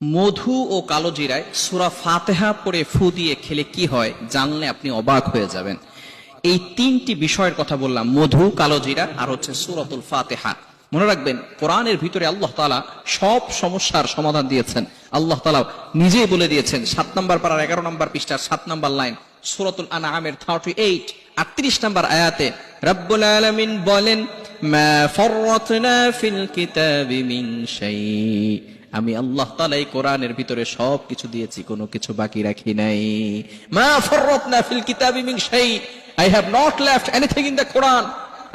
মধু ও কালোজিরায় সূরা ফাতিহা পড়ে ফু দিয়ে খেলে কি হয় জানলে আপনি অবাক হয়ে যাবেন। এই তিনটি বিষয়ের কথা বললাম, মধু, কালোজিরা আর হচ্ছে সূরাতুল ফাতিহা। মনে রাখবেন, কোরআনের ভিতরে আল্লাহ তাআলা সব সমস্যার সমাধান দিয়েছেন। আল্লাহ তাআলা নিজেই বলে দিয়েছেন 7 নম্বর পারার 11 নম্বর পৃষ্ঠার 7 নম্বর লাইন, সূরাতুল আনআমের 38 নম্বর আয়াতে রব্বুল আলামিন বলেন, মা ফাররাতনা ফিল কিতাবি মিন শাই। আমি আল্লাহ তাআলা এই কোরআনের ভিতরে সবকিছু দিয়েছি, কোনো কিছু বাকি রাখি নাই। মা ফাররাতনা ফিল কিতাবি মিন শাই, I have not left anything in the Quran.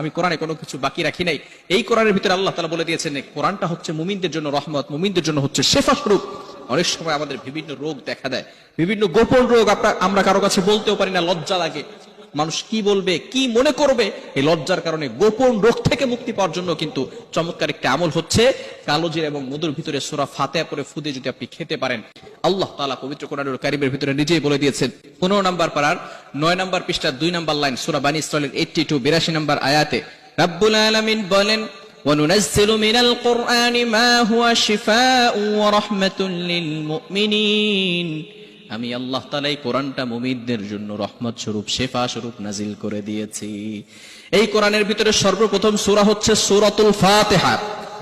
আমি কোরআনে কোনো কিছু বাকি রাখি নাই। এই কোরআনের ভিতরে আল্লাহ তাআলা বলে দিয়েছেন কোরআনটা হচ্ছে মুমিনদের জন্য রহমত, মুমিনদের জন্য হচ্ছে শেফা স্বরূপ। অনেক সময় আমাদের বিভিন্ন রোগ দেখা দেয়, বিভিন্ন গোপন রোগ আমরা কারো কাছে বলতেও পারি না, লজ্জা লাগে। মানুষ কি বলবে, কি মনে করবে, এই লজ্জার কারণে গোপন রোগ থেকে মুক্তি পাওয়ার জন্য কিন্তু চমৎকার একটা আমল হচ্ছে কালোজিরা এবং মধুর ভিতরে সূরা ফাতিহা পড়ে ফু দিয়ে যদি আপনি খেতে পারেন, আল্লাহ তাআলা পবিত্র কোরআনুল কারীমের ভিতরে নিজেই বলে দিয়েছেন 15 নম্বর পারার 9 নম্বর পৃষ্ঠার 2 নম্বর লাইন, সূরা বানী ইসরাঈলের 82 নম্বর আয়াতে রব্বুল আলামিন বলেন, وَنُنَزِّلُ مِنَ الْقُرْآنِ مَا هُوَ شِفَاءٌ وَرَحْمَةٌ لِلْمُؤْمِنِينَ। আমি আল্লাহ তাআলা এই কোরআনটা মুমিনদের জন্য রহমত স্বরূপ, শেফা স্বরূপ নাজিল করে দিয়েছি। এই কোরআনের ভিতরে সর্বপ্রথম সূরা হচ্ছে সূরাতুল ফাতিহা।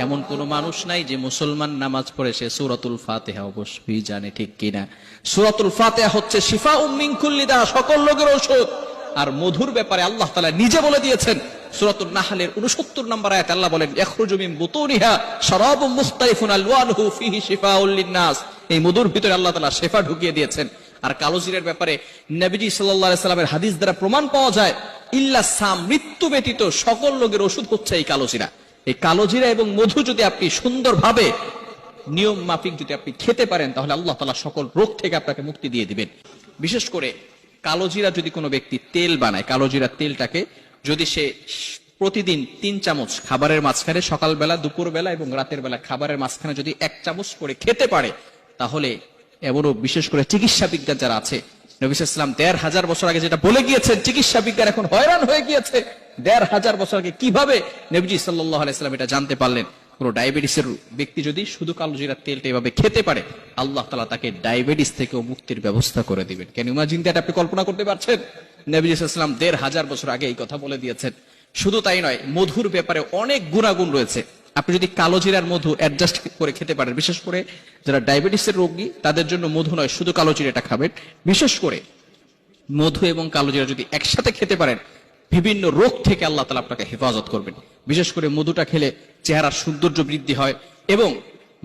এমন কোন মানুষ নাই যে মুসলমান নামাজ পড়ে সে সূরাতুল ফাতিহা অবশ্যই জানে, ঠিক কিনা? সূরাতুল ফাতিহা হচ্ছে শিফাউম মিন কুল্লি দা, সকল রোগের ঔষধ। আর মধুর ব্যাপারে আল্লাহ তাআলা নিজে বলে দিয়েছেন সূরাতুন নাহলের 69 নম্বর আয়াতে আল্লাহ বলেন, ইয়াখরুজু মিন বুতুনিহা শারাবুম মুখতালিফুন আলওয়ানুহু ফীহি শিফাউল লিন-নাস। এই মধুর ভিতরে আল্লাহ তাআলা শেফা ঢুকিয়ে দিয়েছেন। আর কালোজিরার ব্যাপারে নবীজি সাল্লাল্লাহু আলাইহি সাল্লামের হাদিস দ্বারা প্রমাণ পাওয়া যায়, ইল্লা সাম, মৃত্যু ব্যতীত সকল রোগের ওষুধ হচ্ছে এই কালোজিরা। এই কালোজিরা এবং মধু যদি আপনি সুন্দরভাবে নিয়ম মাফিক যদি আপনি খেতে পারেন, তাহলে আল্লাহ তাআলা সকল রোগ থেকে আপনাকে মুক্তি দিয়ে দিবেন। বিশেষ করে কালোজিরা যদি কোনো ব্যক্তি তেল বানায়, কালোজিরার তেলটাকে যদি সে প্রতিদিন 3 চামচ খাবারের মাঝখানে, সকালবেলা, দুপুরবেলা এবং রাতের বেলা খাবারের মাঝখানে যদি 1 চামচ করে খেতে পারে, তাহলে এমনও বিশেষ করে চিকিৎসা বিজ্ঞান যারা আছে, নবী সাল্লাল্লাহু আলাইহি ওয়াসাল্লাম 1500 বছর আগে যেটা বলে গিয়েছেন, চিকিৎসা বিজ্ঞান এখন হয়রান হয়ে গিয়েছে। 1500 বছর আগে কিভাবে নবীজি সাল্লাল্লাহু আলাইহি ওয়াসাল্লাম এটা জানতে পারলেন? কোন ডায়াবেটিসের ব্যক্তি যদি শুধু কালোজিরার তেলটা এভাবে খেতে পারে, আল্লাহ তাআলা তাকে ডায়াবেটিস থেকেও মুক্তির ব্যবস্থা করে দিবেন। Can you imagine that? আপনি কল্পনা করতে পারছেন? নবী সাল্লাল্লাহু আলাইহি ওয়াসাল্লাম 1500 বছর আগে এই কথা বলে দিয়েছেন। শুধু তাই নয়, মধুর ব্যাপারে অনেক গুণাগুণ রয়েছে। আপনি যদি কালোজিরার মধু অ্যাডজাস্ট করে খেতে পারেন, বিশেষ করে যারা ডায়াবেটিসের রোগী তাদের জন্য মধু নয়, শুধু কালোজিরাটা খাবেন। বিশেষ করে মধু এবং কালোজিরা যদি একসাথে খেতে পারেন, বিভিন্ন রোগ থেকে আল্লাহ তাআলা আপনাকে হেফাজত করবেন। বিশেষ করে মধুটা খেলে চেহারার সৌন্দর্য বৃদ্ধি হয়, এবং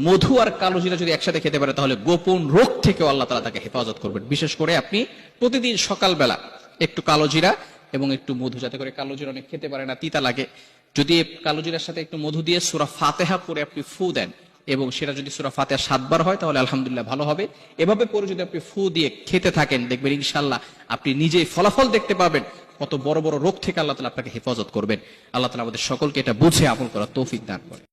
মধু আর কালোজিরা যদি একসাথে খেতে পারে তাহলে গোপন রোগ থেকেও আল্লাহ তাআলা তাকে হেফাজত করবেন। বিশেষ করে আপনি প্রতিদিন সকালবেলা একটু কালোজিরা এবং একটু মধু, যাতে করে কালোজিরা অনেক খেতে পারে না, তিতা লাগে, যদি কালোজিরার সাথে একটু মধু দিয়ে সূরা ফাতিহা পড়ে আপনি ফু দেন, এবং সেটা যদি সূরা ফাতিহা 7 বার হয় তাহলে আলহামদুলিল্লাহ ভালো হবে। এভাবে পরে যদি আপনি ফু দিয়ে খেতে থাকেন, দেখবেন ইনশাআল্লাহ আপনি নিজেই ফলাফল দেখতে পাবেন, কত বড় বড় রোগ থেকে আল্লাহ তাআলা আপনাকে হেফাজত করবেন। আল্লাহ তাআলা আমাদের সকলকে এটা বুঝে আমল করার তৌফিক দান করেন।